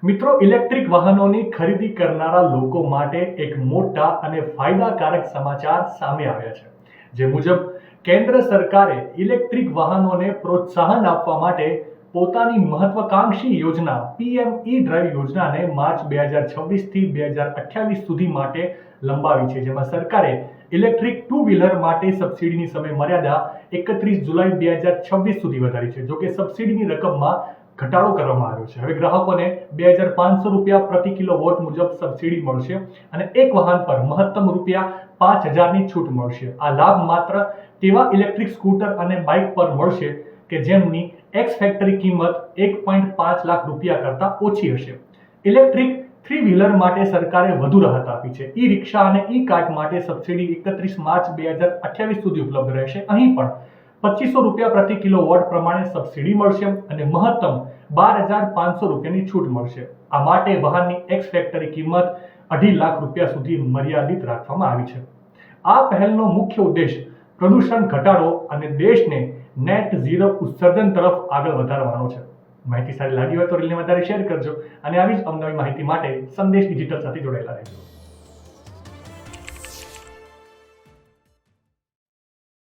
મિત્રો, ઇલેક્ટ્રિક વાહનોની ખરીદી કરનારા લોકો માટે એક મોટા અને ફાયદાકારક સમાચાર સામે આવ્યા છે. જે મુજબ કેન્દ્ર સરકારે ઇલેક્ટ્રિક વાહનોને પ્રોત્સાહન આપવા માટે પોતાની મહત્વાકાંક્ષી યોજના PM E-ડ્રાઈવ યોજનાને માર્ચ 2026 થી 2028 સુધી માટે લંબાવી છે. જેમાં સરકારે ઇલેક્ટ્રિક ટુ વ્હીલર માટે સબસિડીની સમય મર્યાદા 31 જુલાઈ 2026 સુધી વધારી છે. જોકે સબસિડીની રકમમાં ઘટાડો કરવામાં આવ્યો છે. હવે ગ્રાહકોને ₹2,500 પ્રતિ કિલોવોટ મુજબ સબસિડી મળશે અને એક વાહન પર મહત્તમ ₹5,000ની છૂટ મળશે. આ લાભ માત્ર તેવા ઇલેક્ટ્રિક સ્કૂટર અને બાઇક પર મળશે કે જેમની એક્સ ફેક્ટરી કિંમત ₹1.5 લાખ કરતા ઓછી હશે. ઇલેક્ટ્રિક થ્રી વ્હીલર માટે સરકારે વધુ રાહત આપી છે. ઈ રિક્ષા અને ઈ કાર્ટ માટે સબસિડી 31 માર્ચ 2028 સુધી ઉપલબ્ધ રહેશે. અહીં પણ ₹2,500 પ્રતિ કિલોવોટ પ્રમાણે સબસિડી મળશે અને મહત્તમ ₹12,500ની છૂટ મળશે. આ માટે વાહનની એક્સ ફેક્ટરી કિંમત ₹2.5 લાખ સુધી મર્યાદિત રાખવામાં આવી છે. આ પહેલનો મુખ્ય ઉદ્દેશ પ્રદૂષણ ઘટાડો અને દેશને નેટ ઝીરો ઉત્સર્જન તરફ આગળ વધારવાનો છે. માહિતી સારી લાગી હોય તો રીલને વધારે શેર કરજો અને આવી જ અવનવી માહિતી માટે સંદેશ ડિજિટલ સાથે જોડાયેલા રહેજો.